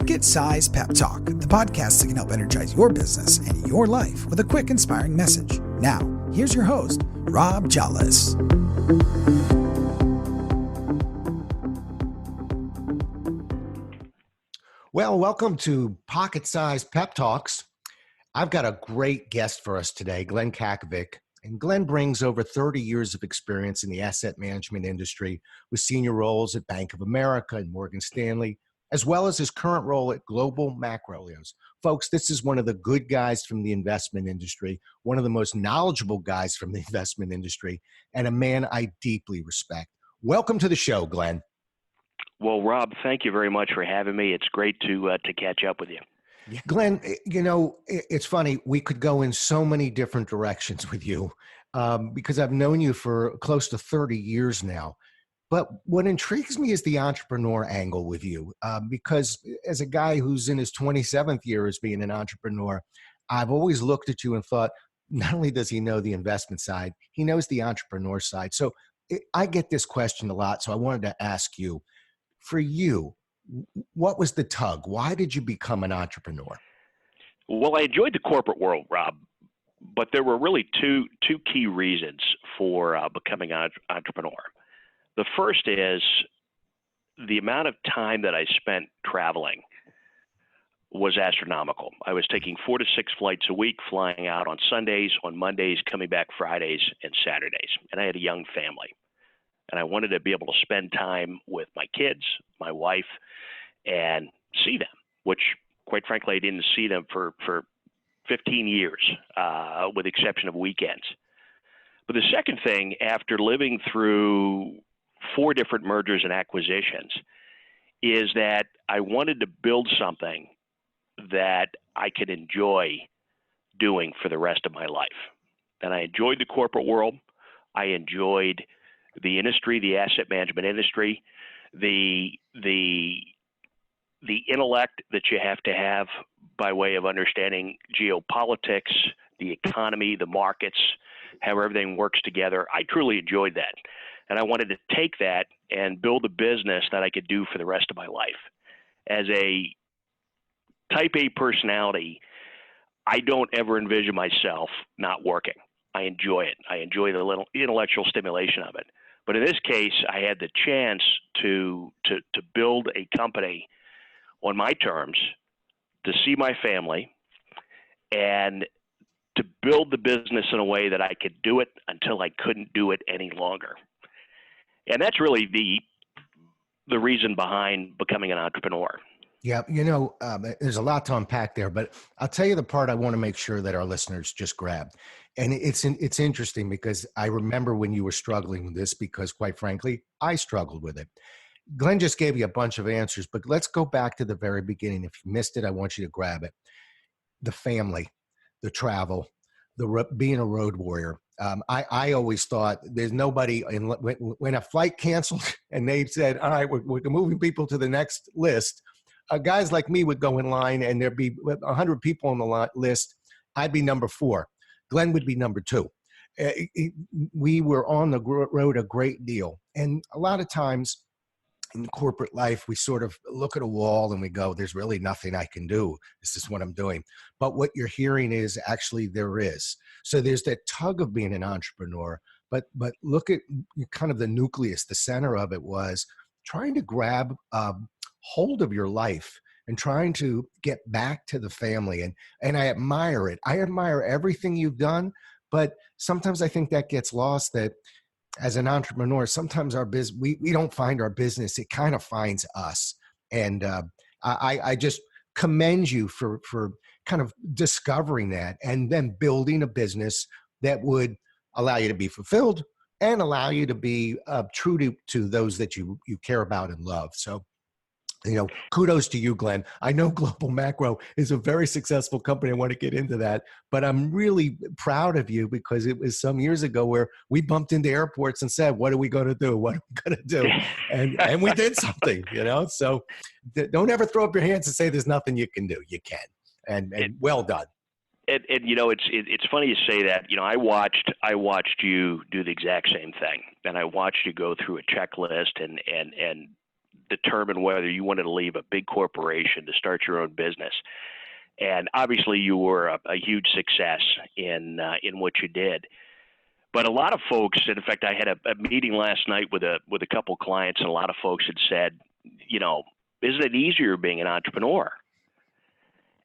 Pocket Size Pep Talk, the podcast that can help energize your business and your life with a quick, inspiring message. Now, here's your host, Rob Jollis. Well, welcome to Pocket Size Pep Talks. I've got a great guest for us today, Glenn Cackovic. And Glenn brings over 30 years of experience in the asset management industry with senior roles at Bank of America and Morgan Stanley, as well as his current role at GlobalMacro. Folks, this is one of the good guys from the investment industry, one of the most knowledgeable guys from the investment industry, and a man I deeply respect. Welcome to the show, Glenn. Well, Rob, thank you very much for having me. It's great to catch up with you. Glenn, you know, it's funny. We could go in so many different directions with you because I've known you for close to 30 years now. But what intrigues me is the entrepreneur angle with you because as a guy who's in his 27th year as being an entrepreneur, I've always looked at you and thought, not only does he know the investment side, he knows the entrepreneur side. So I get this question a lot. So I wanted to ask you, for you, what was the tug? Why did you become an entrepreneur? Well, I enjoyed the corporate world, Rob, but there were really two key reasons for becoming an entrepreneur. The first is the amount of time that I spent traveling was astronomical. I was taking 4 to 6 flights a week, flying out on Sundays, on Mondays, coming back Fridays and Saturdays, and I had a young family. And I wanted to be able to spend time with my kids, my wife, and see them, which, quite frankly, I didn't see them for 15 years, with the exception of weekends. But the second thing, after living through 4 different mergers and acquisitions, is that I wanted to build something that I could enjoy doing for the rest of my life. And I enjoyed the corporate world. I enjoyed the industry, the asset management industry, the intellect that you have to have by way of understanding geopolitics, the economy, the markets, how everything works together. I truly enjoyed that. And I wanted to take that and build a business that I could do for the rest of my life. As a type A personality, I don't ever envision myself not working. I enjoy it. I enjoy the little intellectual stimulation of it. But in this case, I had the chance to build a company on my terms, to see my family, and to build the business in a way that I could do it until I couldn't do it any longer. And that's really the reason behind becoming an entrepreneur. Yeah, you know, there's a lot to unpack there, but I'll tell you the part I want to make sure that our listeners just grab. And it's interesting because I remember when you were struggling with this because, quite frankly, I struggled with it. Glenn just gave you a bunch of answers, but let's go back to the very beginning. If you missed it, I want you to grab it. The family, the travel, being a road warrior. I always thought there's nobody, when a flight canceled and they said, all right, we're moving people to the next list, guys like me would go in line and there'd be 100 people on the list. I'd be number 4. Glenn would be number 2. We were on the road a great deal. And a lot of times in corporate life, we sort of look at a wall and we go, there's really nothing I can do. This is what I'm doing. But what you're hearing is actually there is. So there's that tug of being an entrepreneur. But look at kind of the nucleus, the center of it was trying to grab hold of your life and trying to get back to the family. And I admire it. I admire everything you've done, but sometimes I think that gets lost, that as an entrepreneur, sometimes our business, we don't find our business, it kind of finds us. And I just commend you for kind of discovering that and then building a business that would allow you to be fulfilled and allow you to be true to those that you care about and love. So, you know, kudos to you, Glenn. I know GlobalMacro is a very successful company. I want to get into that, but I'm really proud of you because it was some years ago where we bumped into airports and said, what are we going to do? What are we going to do? And we did something, you know, so don't ever throw up your hands and say there's nothing you can do. You can, and well done. And you know, it's funny you say that. You know, I watched you do the exact same thing, and I watched you go through a checklist and determine whether you wanted to leave a big corporation to start your own business. And obviously, you were a huge success in what you did. But a lot of folks, and in fact, I had a meeting last night with a couple clients, and a lot of folks had said, isn't it easier being an entrepreneur?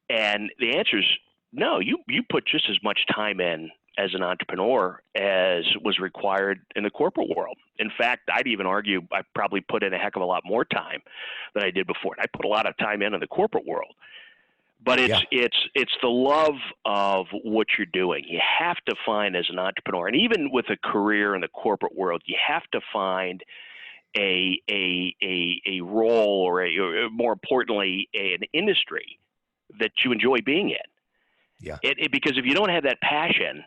And the answer is no. You put just as much time in as an entrepreneur as was required in the corporate world. In fact, I'd even argue I probably put in a heck of a lot more time than I did before. And I put a lot of time in the corporate world. But it's the love of what you're doing. You have to find as an entrepreneur, and even with a career in the corporate world, you have to find a role or more importantly, an industry that you enjoy being in. Yeah. Because if you don't have that passion,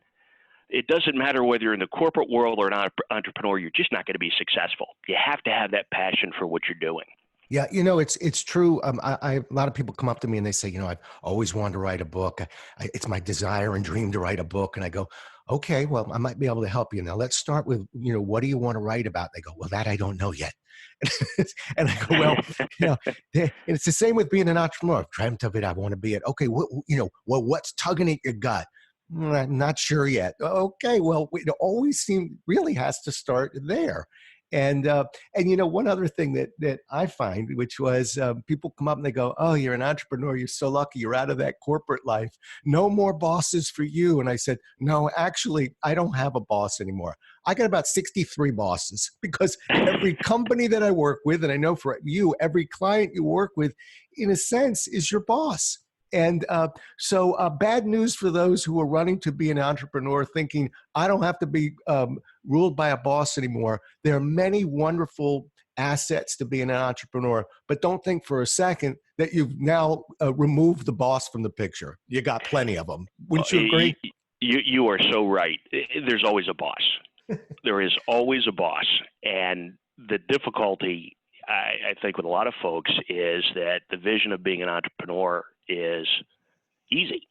it doesn't matter whether you're in the corporate world or an entrepreneur, you're just not going to be successful. You have to have that passion for what you're doing. Yeah, it's true. A lot of people come up to me and they say, I've always wanted to write a book. It's my desire and dream to write a book. And I go, okay, well, I might be able to help you. Now let's start with, what do you want to write about? They go, well, that I don't know yet. And I go, well, and it's the same with being an entrepreneur. I've dreamt of it. I want to be it. Okay, what's tugging at your gut? I'm not sure yet. Okay, well, it always really has to start there. And one other thing that I find, which was people come up and they go, oh, you're an entrepreneur. You're so lucky. You're out of that corporate life. No more bosses for you. And I said, no, actually, I don't have a boss anymore. I got about 63 bosses because every company that I work with, and I know for you, every client you work with, in a sense, is your boss. And so bad news for those who are running to be an entrepreneur thinking, I don't have to be ruled by a boss anymore. There are many wonderful assets to being an entrepreneur, but don't think for a second that you've now removed the boss from the picture. You got plenty of them. Wouldn't you agree? You are so right. There's always a boss. There is always a boss. And the difficulty, I think, with a lot of folks is that the vision of being an entrepreneur is easy.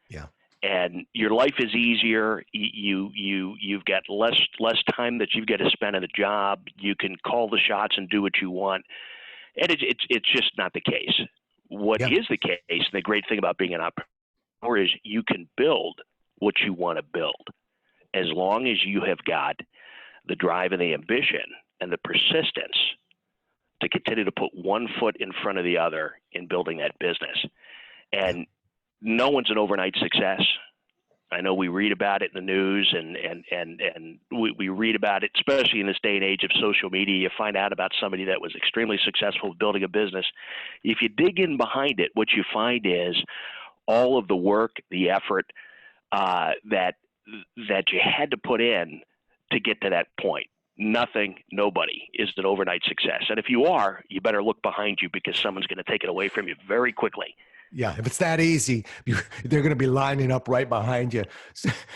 Yeah. And your life is easier. You've got less time that you've got to spend on a job. You can call the shots and do what you want. And it's just not the case. What is the case, and the great thing about being an entrepreneur is you can build what you want to build as long as you have got the drive and the ambition and the persistence to continue to put one foot in front of the other in building that business. And no one's an overnight success. I know we read about it in the news and we read about it, especially in this day and age of social media. You find out about somebody that was extremely successful with building a business. If you dig in behind it, what you find is all of the work, the effort that you had to put in to get to that point. Nobody is an overnight success. And if you are, you better look behind you because someone's going to take it away from you very quickly. Yeah, if it's that easy, they're going to be lining up right behind you.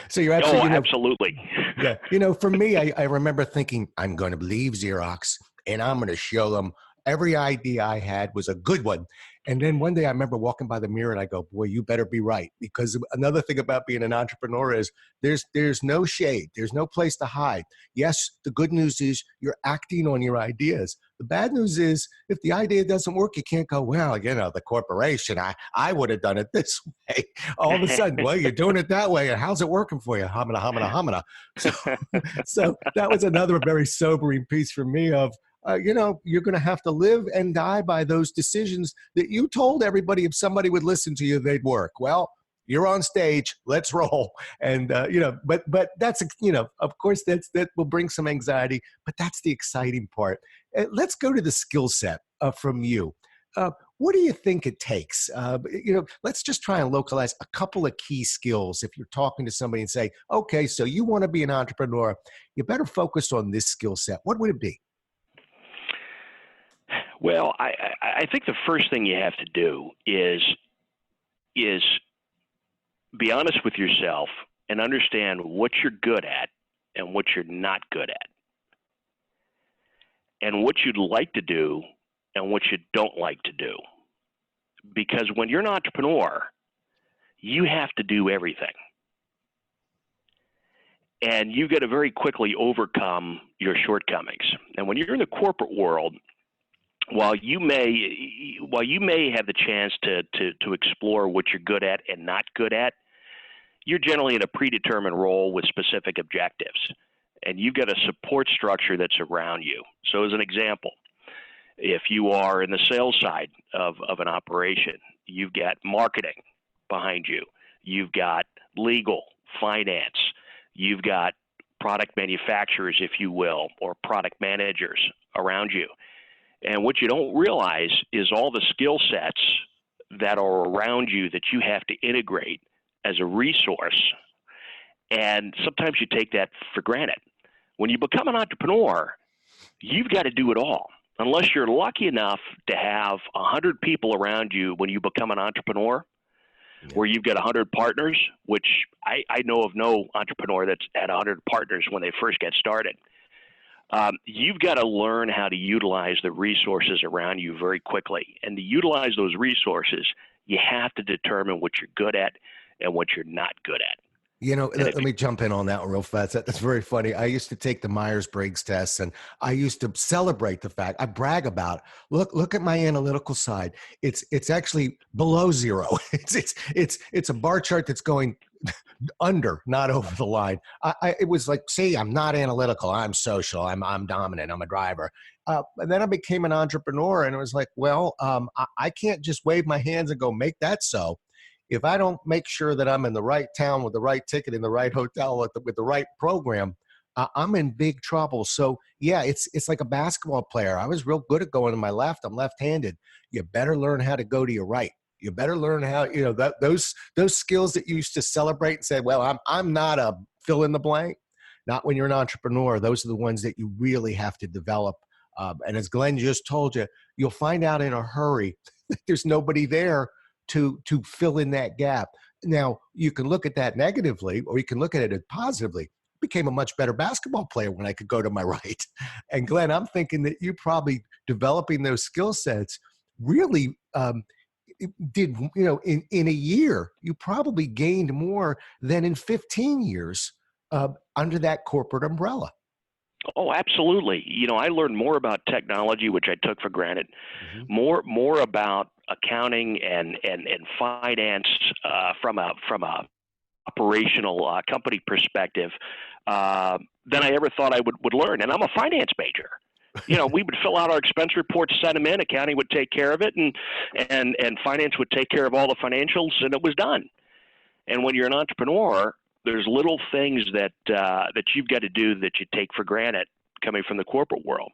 So you're absolutely. Absolutely. Yeah. For me, I remember thinking, I'm going to leave Xerox and I'm going to show them every idea I had was a good one. And then one day I remember walking by the mirror and I go, boy, you better be right. Because another thing about being an entrepreneur is there's no shade. There's no place to hide. Yes, the good news is you're acting on your ideas. The bad news is if the idea doesn't work, you can't go, well, the corporation, I would have done it this way. All of a sudden, well, you're doing it that way. And how's it working for you? Hamina, hamina, hamina. So that was another very sobering piece for me of, you're going to have to live and die by those decisions that you told everybody if somebody would listen to you, they'd work. Well, you're on stage, let's roll. And, but that's, of course that will bring some anxiety, but that's the exciting part. Let's go to the skill set from you. What do you think it takes? Let's just try and localize a couple of key skills. If you're talking to somebody and say, okay, so you want to be an entrepreneur, you better focus on this skill set. What would it be? Well, I think the first thing you have to do is be honest with yourself and understand what you're good at and what you're not good at, and what you'd like to do and what you don't like to do. Because when you're an entrepreneur, you have to do everything. And you got to very quickly overcome your shortcomings. And when you're in the corporate world, while you may have the chance to explore what you're good at and not good at, you're generally in a predetermined role with specific objectives, and you've got a support structure that's around you. So as an example, if you are in the sales side of an operation, you've got marketing behind you, you've got legal, finance, you've got product manufacturers, if you will, or product managers around you. And what you don't realize is all the skill sets that are around you that you have to integrate as a resource. And sometimes you take that for granted. When you become an entrepreneur, you've got to do it all. Unless you're lucky enough to have 100 people around you when you become an entrepreneur, where you've got 100 partners, which I know of no entrepreneur that's had 100 partners when they first get started. You've got to learn how to utilize the resources around you very quickly. And to utilize those resources, you have to determine what you're good at and what you're not good at. You know, let me jump in on that one real fast. That's very funny. I used to take the Myers-Briggs test, and I used to celebrate the fact. I brag about, look at my analytical side. It's actually below zero. It's a bar chart that's going under, not over the line. It was like, see, I'm not analytical. I'm social. I'm dominant. I'm a driver. And then I became an entrepreneur, and it was like, well, I can't just wave my hands and go make that so. If I don't make sure that I'm in the right town with the right ticket in the right hotel with the right program, I'm in big trouble. So yeah, it's like a basketball player. I was real good at going to my left. I'm left-handed. You better learn how to go to your right. You better learn how, those skills that you used to celebrate and say, well, I'm not a fill in the blank. Not when you're an entrepreneur. Those are the ones that you really have to develop. And as Glenn just told you, you'll find out in a hurry that there's nobody there to fill in that gap. Now, you can look at that negatively, or you can look at it positively. I became a much better basketball player when I could go to my right. And Glenn, I'm thinking that you probably developing those skill sets really did, in a year, you probably gained more than in 15 years under that corporate umbrella. Oh, absolutely. I learned more about technology, which I took for granted, more about accounting and finance from a operational company perspective than I ever thought I would learn. And I'm a finance major. We would fill out our expense reports, send them in. Accounting would take care of it, and finance would take care of all the financials, and it was done. And when you're an entrepreneur, there's little things that you've got to do that you take for granted coming from the corporate world.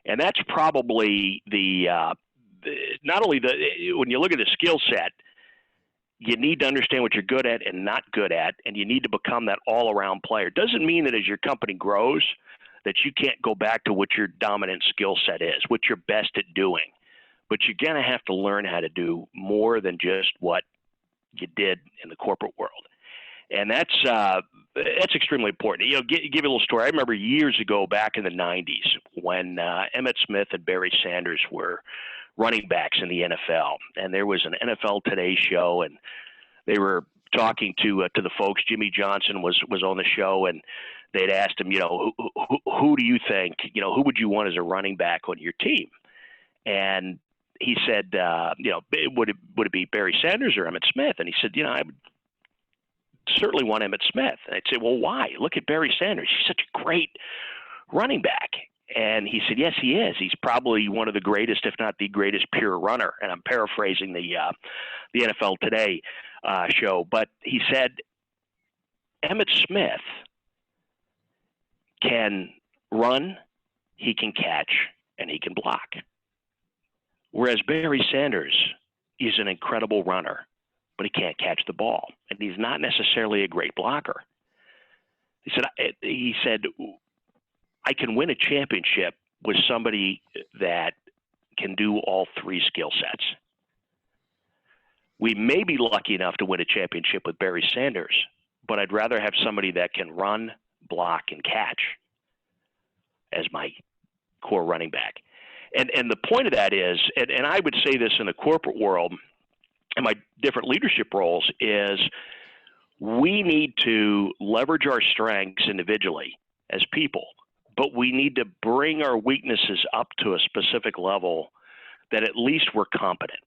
And that's probably not only when you look at the skill set, you need to understand what you're good at and not good at, and you need to become that all-around player. Doesn't mean that as your company grows that you can't go back to what your dominant skill set is, what you're best at doing. But you're going to have to learn how to do more than just what you did in the corporate world. And that's extremely important. Give you a little story. I remember years ago, back in the 90s, when Emmitt Smith and Barry Sanders were running backs in the NFL, and there was an NFL Today show, and they were talking to the folks. Jimmy Johnson was on the show, and they'd asked him, who do you think, who would you want as a running back on your team? And he said, would it be Barry Sanders or Emmitt Smith? And he said, I would certainly want Emmitt Smith. And I'd say, well, why? Look at Barry Sanders. He's such a great running back. And he said, yes, he is. He's probably one of the greatest, if not the greatest, pure runner. And I'm paraphrasing the NFL Today show. But he said, Emmitt Smith can run, he can catch, and he can block. Whereas Barry Sanders is an incredible runner, but he can't catch the ball, and he's not necessarily a great blocker. He said, I can win a championship with somebody that can do all three skill sets. We may be lucky enough to win a championship with Barry Sanders, but I'd rather have somebody that can run, block, and catch as my core running back. And the point of that is, and I would say this in the corporate world, and my different leadership roles, is we need to leverage our strengths individually as people, but we need to bring our weaknesses up to a specific level that at least we're competent.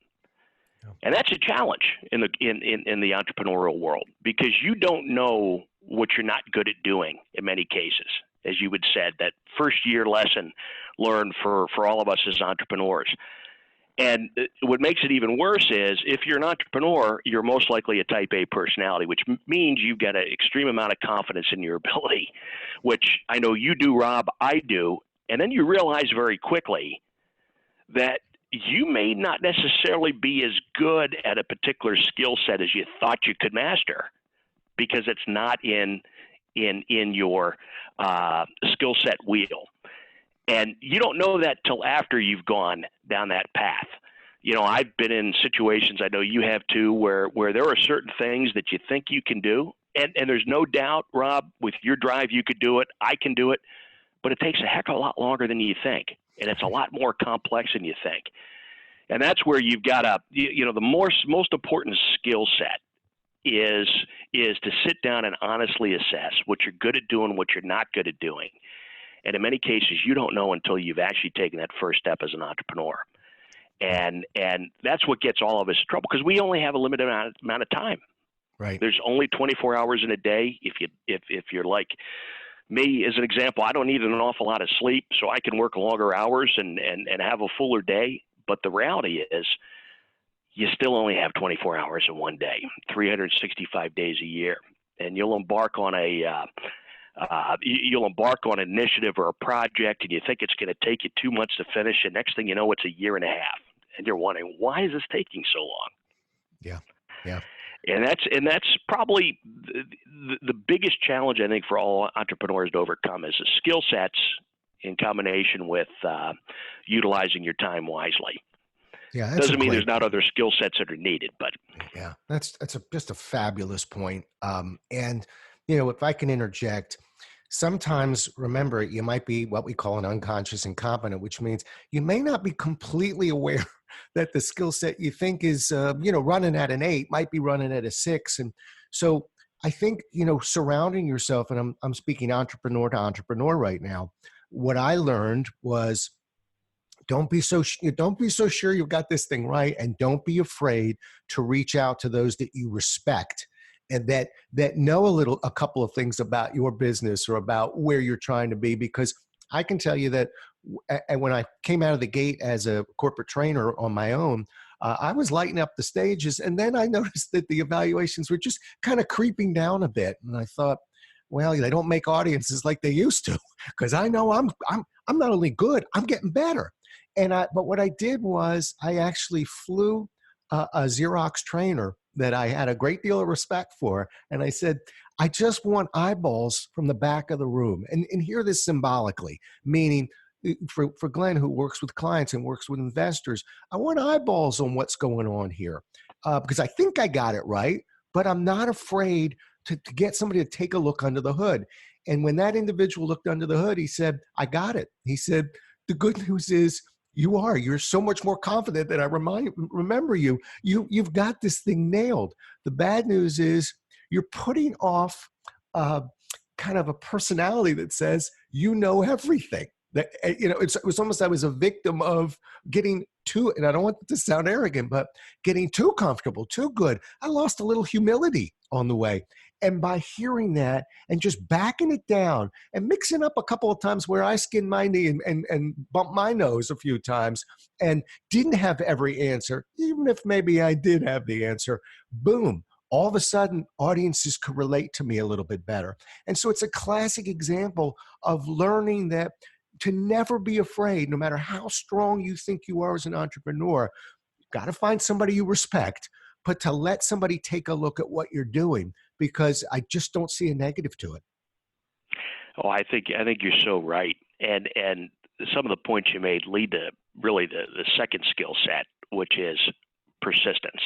And that's a challenge in the entrepreneurial world, because you don't know what you're not good at doing in many cases. As you would said, that first year lesson learned for all of us as entrepreneurs. And what makes it even worse is if you're an entrepreneur, you're most likely a type A personality, which means you've got an extreme amount of confidence in your ability, which I know you do, Rob, I do. And then you realize very quickly that you may not necessarily be as good at a particular skill set as you thought you could master, because it's not in your skill set wheel. And you don't know that till after you've gone down that path. You know, I've been in situations, I know you have too, where there are certain things that you think you can do. And there's no doubt, Rob, with your drive, you could do it. I can do it. But it takes a heck of a lot longer than you think. And it's a lot more complex than you think. And that's where you've got to, the most important skill set is to sit down and honestly assess what you're good at doing, what you're not good at doing. And in many cases, you don't know until you've actually taken that first step as an entrepreneur. And that's what gets all of us in trouble, because we only have a limited amount of time. Right. There's only 24 hours in a day. If you're like me, as an example, I don't need an awful lot of sleep, so I can work longer hours and have a fuller day. But the reality is, you still only have 24 hours in one day, 365 days a year, and you'll embark on an initiative or a project, and you think it's going to take you 2 months to finish, and next thing you know, it's a year and a half, and you're wondering, why is this taking so long? Yeah. And that's probably the biggest challenge, I think, for all entrepreneurs to overcome, is the skill sets in combination with utilizing your time wisely. Yeah, doesn't mean there's not other skill sets that are needed, but yeah, that's just a fabulous point. And if I can interject, sometimes, remember, you might be what we call an unconscious incompetent, which means you may not be completely aware that the skill set you think is, running at an 8 might be running at a 6. And so I think, surrounding yourself, and I'm speaking entrepreneur to entrepreneur right now, what I learned was, don't be so sure you've got this thing right, and don't be afraid to reach out to those that you respect and that know a couple of things about your business or about where you're trying to be. Because I can tell you that when I came out of the gate as a corporate trainer on my own, I was lighting up the stages, and then I noticed that the evaluations were just kind of creeping down a bit, and I thought, well, they don't make audiences like they used to, because I know I'm not only good, I'm getting better. But what I did was I actually flew a Xerox trainer that I had a great deal of respect for. And I said, I just want eyeballs from the back of the room. And hear this symbolically, meaning for Glenn, who works with clients and works with investors, I want eyeballs on what's going on here, because I think I got it right, but I'm not afraid to get somebody to take a look under the hood. And when that individual looked under the hood, he said, I got it. He said, the good news is, you're so much more confident than I remember you. You've got this thing nailed. The bad news is you're putting off kind of a personality that says, everything. That, it was almost, I was a victim of getting too, and I don't want it to sound arrogant, but getting too comfortable, too good. I lost a little humility on the way. And by hearing that and just backing it down and mixing up a couple of times where I skinned my knee and bumped my nose a few times and didn't have every answer, even if maybe I did have the answer, boom, all of a sudden audiences could relate to me a little bit better. And so it's a classic example of learning that to never be afraid, no matter how strong you think you are as an entrepreneur, you've got to find somebody you respect, but to let somebody take a look at what you're doing, because I just don't see a negative to it. Oh, I think you're so right. And some of the points you made lead to really the second skill set, which is persistence.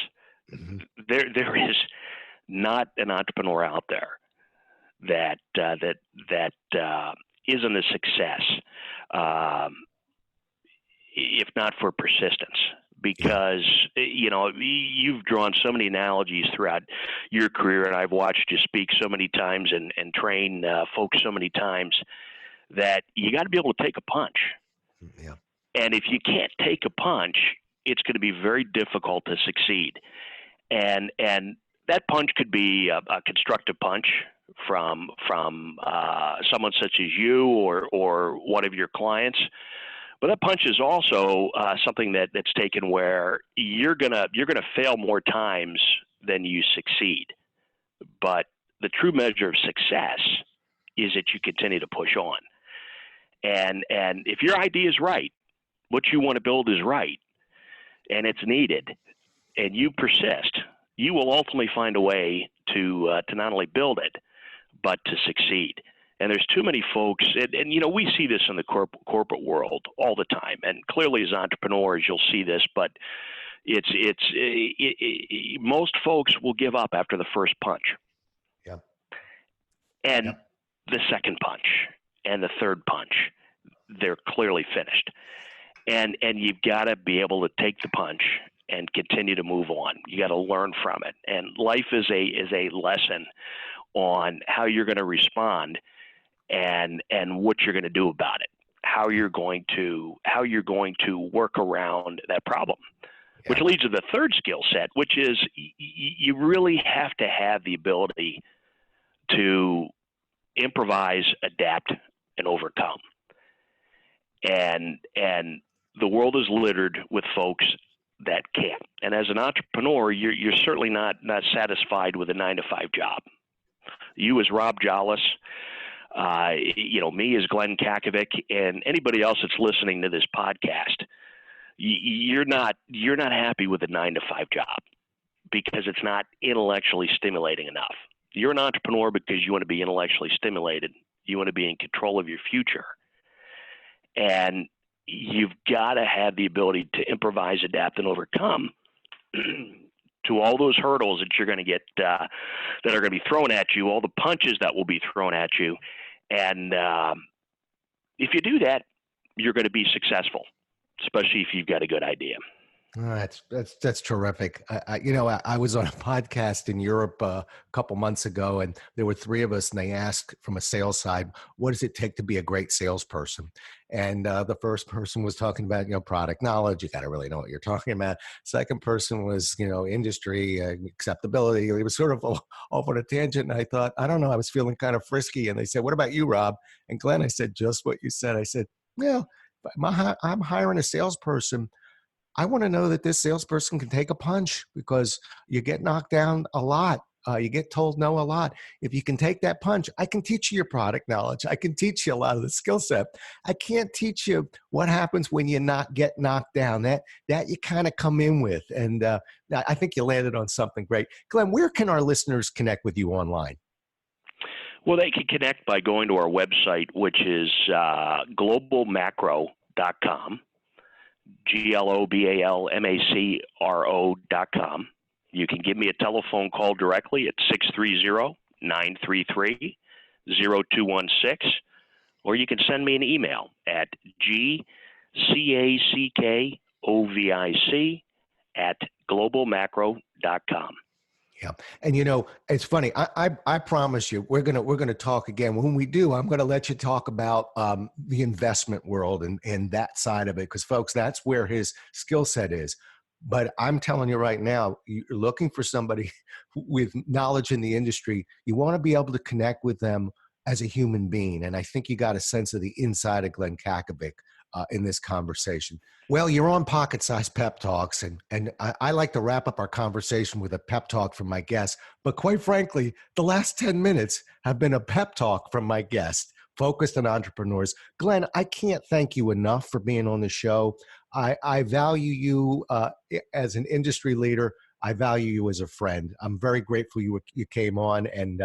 Mm-hmm. There is not an entrepreneur out there that isn't a success, if not for persistence. Because, you've drawn so many analogies throughout your career, and I've watched you speak so many times and train folks so many times, that you got to be able to take a punch. Yeah. And if you can't take a punch, it's going to be very difficult to succeed. And that punch could be a constructive punch from someone such as you or one of your clients. But that punch is also something that's taken where you're gonna fail more times than you succeed. But the true measure of success is that you continue to push on. And if your idea is right, what you want to build is right, and it's needed, and you persist, you will ultimately find a way to not only build it, but to succeed. And there's too many folks, and you know, we see this in the corporate world all the time. And clearly, as entrepreneurs, you'll see this, but most folks will give up after the first punch. Yeah. And yeah. the second punch and the third punch, they're clearly finished. And you've got to be able to take the punch and continue to move on. You got to learn from it. And life is a lesson on how you're going to respond and what you're going to do about it. How you're going to work around that problem. Yeah. Which leads to the third skill set, which is you really have to have the ability to improvise, adapt, and overcome. And the world is littered with folks that can't. And as an entrepreneur, you're certainly not satisfied with a 9-to-5 job. You as Rob Jolles, me as Glenn Cackovic, and anybody else that's listening to this podcast, you're not happy with a 9-to-5 job because it's not intellectually stimulating enough. You're an entrepreneur because you want to be intellectually stimulated. You want to be in control of your future. And you've got to have the ability to improvise, adapt, and overcome to all those hurdles that you're going to get that are going to be thrown at you, all the punches that will be thrown at you. And if you do that, you're going to be successful, especially if you've got a good idea. That's terrific. I was on a podcast in Europe a couple months ago, and there were three of us, and they asked from a sales side, what does it take to be a great salesperson? And the first person was talking about, product knowledge. You got to really know what you're talking about. Second person was, industry acceptability. It was sort of off on a tangent. And I thought, I don't know, I was feeling kind of frisky. And they said, what about you, Rob? And Glenn, I said, just what you said. I said, I'm hiring a salesperson. I want to know that this salesperson can take a punch because you get knocked down a lot. You get told no a lot. If you can take that punch, I can teach you your product knowledge. I can teach you a lot of the skill set. I can't teach you what happens when you get knocked down. That you kind of come in with. And I think you landed on something great. Glenn, where can our listeners connect with you online? Well, they can connect by going to our website, which is globalmacro.com. globalmacro.com. You can give me a telephone call directly at 630-933-0216, or you can send me an email at gcackovic@globalmacro.com. Yeah. And it's funny. I promise you, we're gonna talk again. When we do, I'm gonna let you talk about the investment world and that side of it, because folks, that's where his skill set is. But I'm telling you right now, you're looking for somebody with knowledge in the industry. You want to be able to connect with them as a human being. And I think you got a sense of the inside of Glenn Cackovic in this conversation. Well, you're on Pocket Size Pep Talks, and I like to wrap up our conversation with a pep talk from my guest. But quite frankly, the last 10 minutes have been a pep talk from my guest, focused on entrepreneurs. Glenn, I can't thank you enough for being on the show. I value you as an industry leader. I value you as a friend. I'm very grateful you came on, and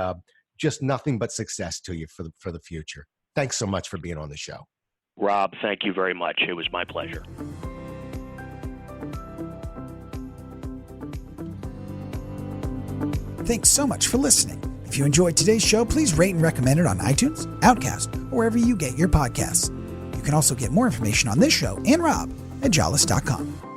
just nothing but success to you for the future. Thanks so much for being on the show. Rob, thank you very much. It was my pleasure. Thanks so much for listening. If you enjoyed today's show, please rate and recommend it on iTunes, Outcast, or wherever you get your podcasts. You can also get more information on this show and Rob at jolles.com.